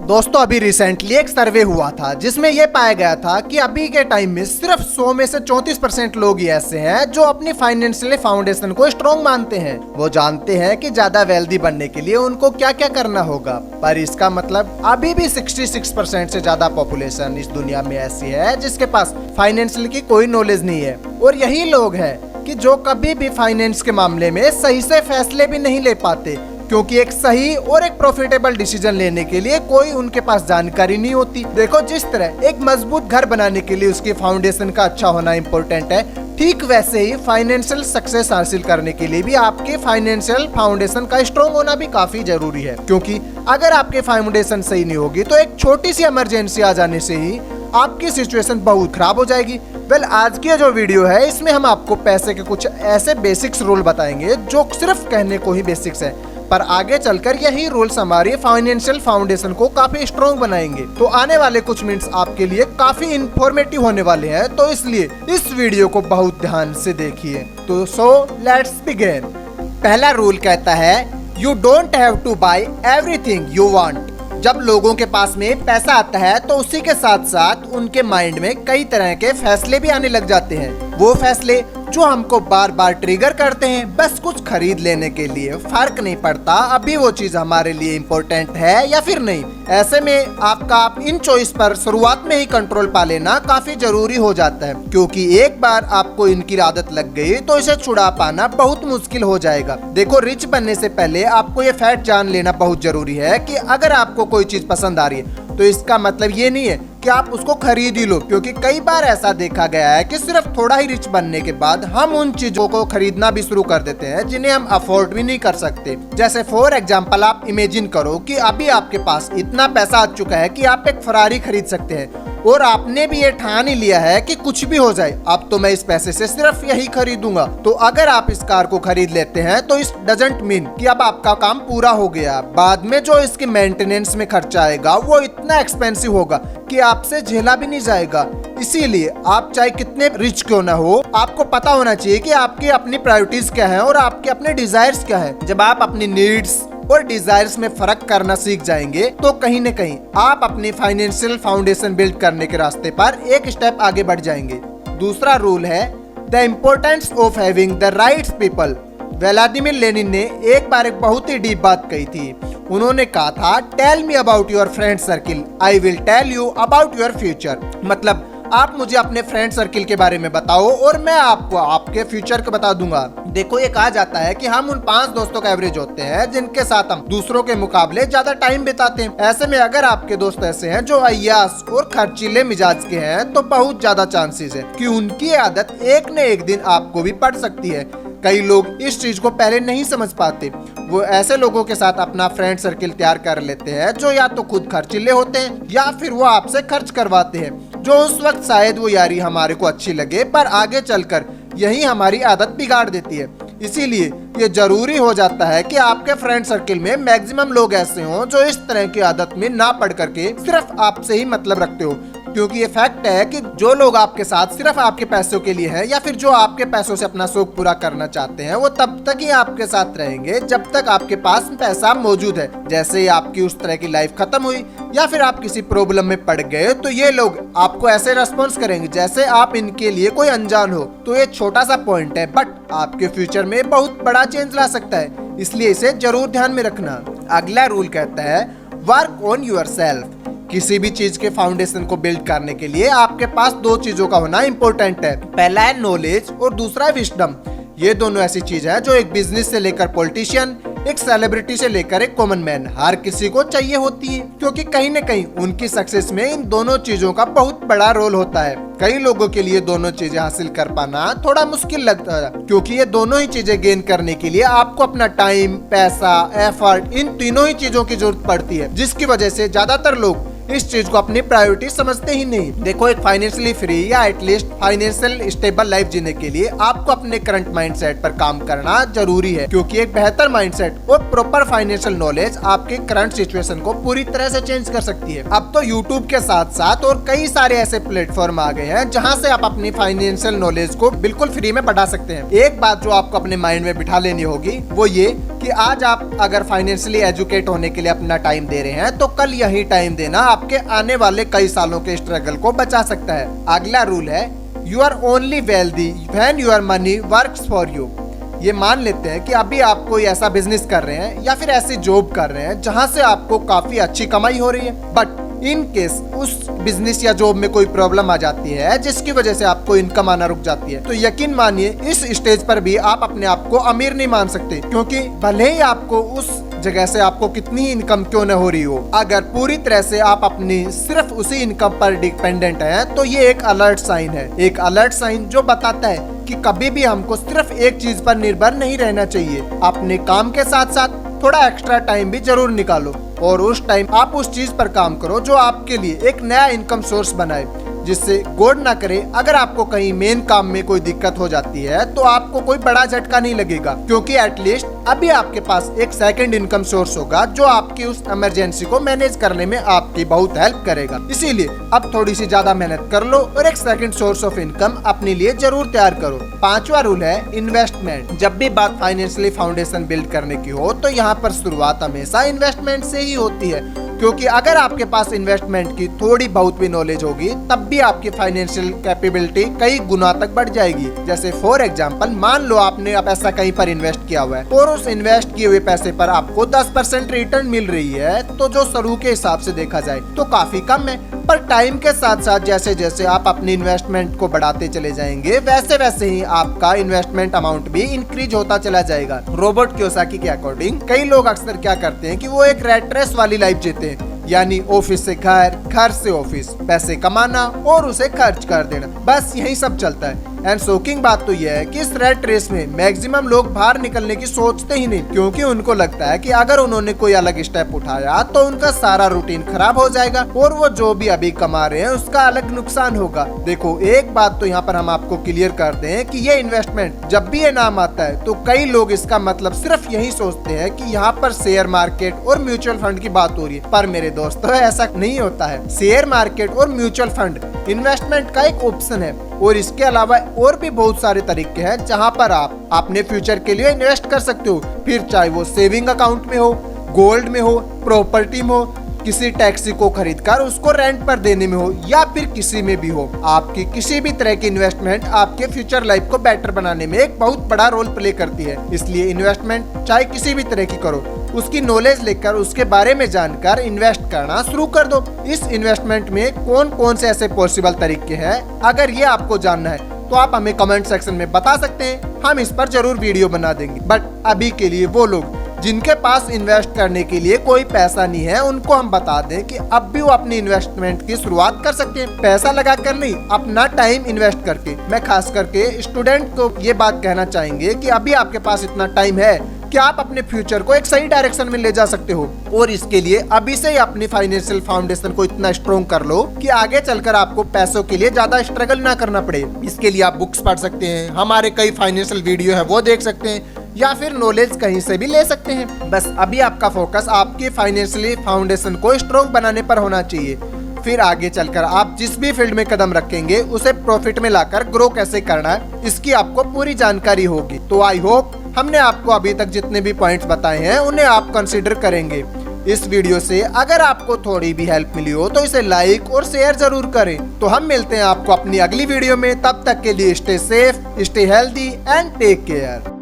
दोस्तों अभी रिसेंटली एक सर्वे हुआ था जिसमें यह पाया गया था कि अभी के टाइम में सिर्फ 100 में से 34% लोग ही ऐसे हैं जो अपनी फाइनेंशियल फाउंडेशन को स्ट्रॉन्ग मानते हैं। वो जानते हैं कि ज्यादा वेल्दी बनने के लिए उनको क्या क्या करना होगा, पर इसका मतलब अभी भी 66% से ज्यादा पॉपुलेशन इस दुनिया में ऐसी है जिसके पास फाइनेंशियल की कोई नॉलेज नहीं है। और यही लोग हैं कि जो कभी भी फाइनेंस के मामले में सही से फैसले भी नहीं ले पाते, क्योंकि एक सही और एक प्रॉफिटेबल डिसीजन लेने के लिए कोई उनके पास जानकारी नहीं होती। देखो, जिस तरह एक मजबूत घर बनाने के लिए उसकी फाउंडेशन का अच्छा होना इम्पोर्टेंट है, ठीक वैसे ही फाइनेंशियल सक्सेस हासिल करने के लिए भी आपके फाइनेंशियल फाउंडेशन का स्ट्रॉन्ग होना भी काफी जरूरी है। क्योंकि अगर आपके फाउंडेशन सही नहीं होगी तो एक छोटी सी इमरजेंसी आ जाने से ही आपकी सिचुएशन बहुत खराब हो जाएगी। आज की जो वीडियो है इसमें हम आपको पैसे के कुछ ऐसे बेसिक्स रूल बताएंगे जो सिर्फ कहने को ही बेसिक्स है, पर आगे चलकर यही रूल्स हमारी फाइनेंशियल फाउंडेशन को काफी स्ट्रॉन्ग बनाएंगे। तो आने वाले कुछ मिनट्स आपके लिए काफी इंफॉर्मेटिव होने वाले हैं, तो इसलिए इस वीडियो को बहुत ध्यान से देखिए। तो लेट्स बिगिन। पहला रूल कहता है, you don't have to buy everything you want. जब लोगों के पास में पैसा आता है तो उसी के साथ साथ उनके माइंड में कई तरह के फैसले भी आने लग जाते हैं। वो फैसले जो हमको बार बार ट्रिगर करते हैं बस कुछ खरीद लेने के लिए। फर्क नहीं पड़ता अभी वो चीज हमारे लिए इम्पोर्टेंट है या फिर नहीं। ऐसे में आपका इन चॉइस पर शुरुआत में ही कंट्रोल पा लेना काफी जरूरी हो जाता है, क्योंकि एक बार आपको इनकी आदत लग गई तो इसे छुड़ा पाना बहुत मुश्किल हो जाएगा। देखो, रिच बनने से पहले आपको ये फैक्ट जान लेना बहुत जरूरी है कि अगर आपको कोई चीज पसंद आ रही है तो इसका मतलब ये नहीं है कि आप उसको खरीद ही लो, क्योंकि कई बार ऐसा देखा गया है कि सिर्फ थोड़ा ही रिच बनने के बाद हम उन चीजों को खरीदना भी शुरू कर देते हैं जिन्हें हम अफोर्ड भी नहीं कर सकते। जैसे फॉर एग्जांपल, आप इमेजिन करो कि अभी आपके पास इतना पैसा आ चुका है कि आप एक फरारी खरीद सकते हैं और आपने भी ये ठान ही लिया है कि कुछ भी हो जाए अब तो मैं इस पैसे से सिर्फ यही खरीदूंगा। तो अगर आप इस कार को खरीद लेते हैं तो इस डजंट मीन कि अब आपका काम पूरा हो गया। बाद में जो इसके मेंटेनेंस में खर्चा आएगा वो इतना एक्सपेंसिव होगा कि आपसे झेला भी नहीं जाएगा। इसीलिए आप चाहे कितने रिच क्यों ना हो, आपको पता होना चाहिए कि आपकी अपनी प्रायोरिटीज क्या है और आपके अपने डिजायर्स क्या है। जब आप अपनी नीड्स और डिजायर्स में फर्क करना सीख जाएंगे तो कहीं न कहीं आप अपनी फाइनेंशियल फाउंडेशन बिल्ड करने के रास्ते पर एक स्टेप आगे बढ़ जाएंगे। दूसरा रूल है, the importance of having the right people. Vladimir Lenin ने एक बार एक बहुत ही डीप बात कही थी। उन्होंने कहा था, tell me about your friend circle, I will tell you about your future. मतलब आप मुझे अपने फ्रेंड सर्किल के बारे में बताओ और मैं आपको आपके फ्यूचर को बता दूंगा। देखो, ये कहा जाता है कि हम उन 5 दोस्तों का एवरेज होते हैं जिनके साथ हम दूसरों के मुकाबले ज्यादा टाइम बिताते हैं। ऐसे में अगर आपके दोस्त ऐसे हैं जो अय्यास और खर्चीले मिजाज के हैं तो बहुत ज्यादा चांसेस है कि उनकी आदत एक न एक दिन आपको भी पड़ सकती है। कई लोग इस चीज को पहले नहीं समझ पाते। वो ऐसे लोगों के साथ अपना फ्रेंड सर्किल तैयार कर लेते हैं जो या तो खुद खर्चीले होते हैं या फिर वो आपसे खर्च करवाते हैं, जो उस वक्त शायद वो यारी हमारे को अच्छी लगे पर आगे चलकर यही हमारी आदत बिगाड़ देती है। इसीलिए ये जरूरी हो जाता है कि आपके फ्रेंड सर्किल में मैक्सिमम लोग ऐसे हों जो इस तरह की आदत में ना पड़ करके सिर्फ आपसे ही मतलब रखते हो। क्योंकि ये फैक्ट है कि जो लोग आपके साथ सिर्फ आपके पैसों के लिए हैं या फिर जो आपके पैसों से अपना शौक पूरा करना चाहते हैं वो तब तक ही आपके साथ रहेंगे जब तक आपके पास पैसा मौजूद है। जैसे ही आपकी उस तरह की लाइफ खत्म हुई या फिर आप किसी प्रॉब्लम में पड़ गए तो ये लोग आपको ऐसे रेस्पॉन्स करेंगे जैसे आप इनके लिए कोई अनजान हो। तो ये छोटा सा पॉइंट है बट आपके फ्यूचर में बहुत बड़ा चेंज ला सकता है, इसलिए इसे जरूर ध्यान में रखना। अगला रूल कहता है, वर्क ऑन योरसेल्फ। किसी भी चीज के फाउंडेशन को बिल्ड करने के लिए आपके पास 2 चीजों का होना इम्पोर्टेंट है। पहला है नॉलेज और दूसरा है विजडम। ये दोनों ऐसी चीज है जो एक बिजनेस से लेकर पॉलिटिशियन, एक सेलिब्रिटी से लेकर एक कॉमन मैन, हर किसी को चाहिए होती है, क्योंकि कहीं न कहीं उनकी सक्सेस में इन दोनों चीजों का बहुत बड़ा रोल होता है। कई लोगों के लिए दोनों चीजें हासिल कर पाना थोड़ा मुश्किल लगता है, क्योंकि ये दोनों ही चीजें गेन करने के लिए आपको अपना टाइम, पैसा, एफर्ट, इन तीनों ही चीजों की जरूरत पड़ती है, जिसकी वजह से ज्यादातर लोग इस चीज को अपनी प्रायोरिटी समझते ही नहीं। देखो, एक फाइनेंशियली फ्री या एटलीस्ट फाइनेंशियल स्टेबल लाइफ जीने के लिए आपको अपने करंट माइंडसेट पर काम करना जरूरी है, क्योंकि एक बेहतर माइंडसेट और प्रॉपर फाइनेंशियल नॉलेज आपके करंट सिचुएशन को पूरी तरह से चेंज कर सकती है। अब तो यूट्यूब के साथ साथ और कई सारे ऐसे प्लेटफॉर्म आ गए हैं जहाँ से आप अपनी फाइनेंशियल नॉलेज को बिल्कुल फ्री में बढ़ा सकते हैं। एक बात जो आपको अपने माइंड में बिठा लेनी होगी वो ये कि कि आज आप अगर फाइनेंशियली एजुकेट होने के लिए अपना टाइम दे रहे हैं तो कल यही टाइम देना आपके आने वाले कई सालों के स्ट्रगल को बचा सकता है। अगला रूल है you are only wealthy when your money works for you. ये मान लेते हैं कि अभी आप कोई ऐसा बिजनेस कर रहे हैं या फिर ऐसी जॉब कर रहे हैं जहां से आपको काफी अच्छी कमाई हो रही है, बट इन केस उस बिजनेस या जॉब में कोई प्रॉब्लम आ जाती है जिसकी वजह से आपको इनकम आना रुक जाती है, तो यकीन मानिए इस स्टेज पर भी आप अपने आप को अमीर नहीं मान सकते, क्योंकि भले ही आपको उस जगह से आपको कितनी ही इनकम क्यों न हो रही हो, अगर पूरी तरह से आप अपनी सिर्फ उसी इनकम पर डिपेंडेंट हैं तो ये एक अलर्ट साइन है। एक अलर्ट साइन जो बताता है कि कभी भी हमको सिर्फ एक चीज पर निर्भर नहीं रहना चाहिए। अपने काम के साथ साथ थोड़ा एक्स्ट्रा टाइम भी जरूर निकालो और उस टाइम आप उस चीज पर काम करो जो आपके लिए एक नया इनकम सोर्स बनाए, जिससे गौर ना करे अगर आपको कहीं मेन काम में कोई दिक्कत हो जाती है तो आपको कोई बड़ा झटका नहीं लगेगा, क्योंकि एटलीस्ट अभी आपके पास एक सेकंड इनकम सोर्स होगा जो आपकी उस इमरजेंसी को मैनेज करने में आपकी बहुत हेल्प करेगा। इसीलिए अब थोड़ी सी ज्यादा मेहनत कर लो और एक सेकंड सोर्स ऑफ इनकम अपने लिए जरूर तैयार करो। 5वां रूल है इन्वेस्टमेंट। जब भी बात फाइनेंशियली फाउंडेशन बिल्ड करने की हो तो यहाँ पर शुरुआत हमेशा इन्वेस्टमेंट से ही होती है, क्योंकि अगर आपके पास इन्वेस्टमेंट की थोड़ी बहुत भी नॉलेज होगी तब भी आपकी फाइनेंशियल कैपेबिलिटी कई गुना तक बढ़ जाएगी। जैसे फॉर एग्जांपल मान लो आपने पैसा कहीं पर इन्वेस्ट किया हुआ है और उस इन्वेस्ट किए हुए पैसे पर आपको 10% रिटर्न मिल रही है, तो जो शुरू के हिसाब से देखा जाए तो काफी कम है, पर टाइम के साथ साथ जैसे जैसे आप अपनी इन्वेस्टमेंट को बढ़ाते चले जाएंगे वैसे वैसे ही आपका इन्वेस्टमेंट अमाउंट भी इंक्रीज होता चला जाएगा। रॉबर्ट कियोसाकी के अकॉर्डिंग कई लोग अक्सर क्या करते हैं कि वो एक रैट रेस वाली लाइफ जीते हैं, यानी ऑफिस से घर, घर से ऑफिस, पैसे कमाना और उसे खर्च कर देना, बस यही सब चलता है। एंड शॉकिंग बात तो यह है कि इस रैट रेस में मैक्सिमम लोग बाहर निकलने की सोचते ही नहीं, क्योंकि उनको लगता है कि अगर उन्होंने कोई अलग स्टेप उठाया तो उनका सारा रूटीन खराब हो जाएगा और वो जो भी अभी कमा रहे हैं उसका अलग नुकसान होगा। देखो एक बात तो यहाँ पर हम आपको क्लियर कर दें कि ये इन्वेस्टमेंट जब भी ये नाम आता है तो कई लोग इसका मतलब सिर्फ यही सोचते हैं कि यहाँ पर शेयर मार्केट और म्यूचुअल फंड की बात हो रही है, पर मेरे दोस्तों ऐसा नहीं होता है। शेयर मार्केट और म्यूचुअल फंड इन्वेस्टमेंट का एक ऑप्शन है और इसके अलावा और भी बहुत सारे तरीके हैं जहां पर आप अपने फ्यूचर के लिए इन्वेस्ट कर सकते हो, फिर चाहे वो सेविंग अकाउंट में हो, गोल्ड में हो, प्रॉपर्टी में हो, किसी टैक्सी को खरीदकर उसको रेंट पर देने में हो, या फिर किसी में भी हो। आपकी किसी भी तरह की इन्वेस्टमेंट आपके फ्यूचर लाइफ को बेटर बनाने में एक बहुत बड़ा रोल प्ले करती है। इसलिए इन्वेस्टमेंट चाहे किसी भी तरह की करो, उसकी नॉलेज लेकर उसके बारे में जानकर इन्वेस्ट करना शुरू कर दो। इस इन्वेस्टमेंट में कौन कौन से ऐसे पॉसिबल तरीके हैं, अगर ये आपको जानना है तो आप हमें कमेंट सेक्शन में बता सकते हैं, हम इस पर जरूर वीडियो बना देंगे। बट अभी के लिए वो लोग जिनके पास इन्वेस्ट करने के लिए कोई पैसा नहीं है उनको हम बता दें कि अब भी वो अपनी इन्वेस्टमेंट की शुरुआत कर सकते हैं, पैसा लगा कर नहीं, अपना टाइम इन्वेस्ट करके। मैं खास करके स्टूडेंट को ये बात कहना चाहेंगे कि अभी आपके पास इतना टाइम है कि आप अपने फ्यूचर को एक सही डायरेक्शन में ले जा सकते हो, और इसके लिए अभी से ही अपनी फाइनेंशियल फाउंडेशन को इतना स्ट्रॉन्ग कर लो कि आगे चलकर आपको पैसों के लिए ज्यादा स्ट्रगल ना करना पड़े। इसके लिए आप बुक्स पढ़ सकते हैं, हमारे कई फाइनेंशियल वीडियो है वो देख सकते हैं, या फिर नॉलेज कहीं से भी ले सकते हैं। बस अभी आपका फोकस आपकी फाइनेंशियली फाउंडेशन को स्ट्रॉन्ग बनाने पर होना चाहिए, फिर आगे चलकर आप जिस भी फील्ड में कदम रखेंगे उसे प्रॉफिट में लाकर ग्रो कैसे करना है इसकी आपको पूरी जानकारी होगी। तो आई होप हमने आपको अभी तक जितने भी पॉइंट्स बताए हैं उन्हें आप कंसीडर करेंगे। इस वीडियो से अगर आपको थोड़ी भी हेल्प मिली हो तो इसे लाइक और शेयर जरूर करें। तो हम मिलते हैं आपको अपनी अगली वीडियो में, तब तक के लिए stay safe, stay healthy and take care.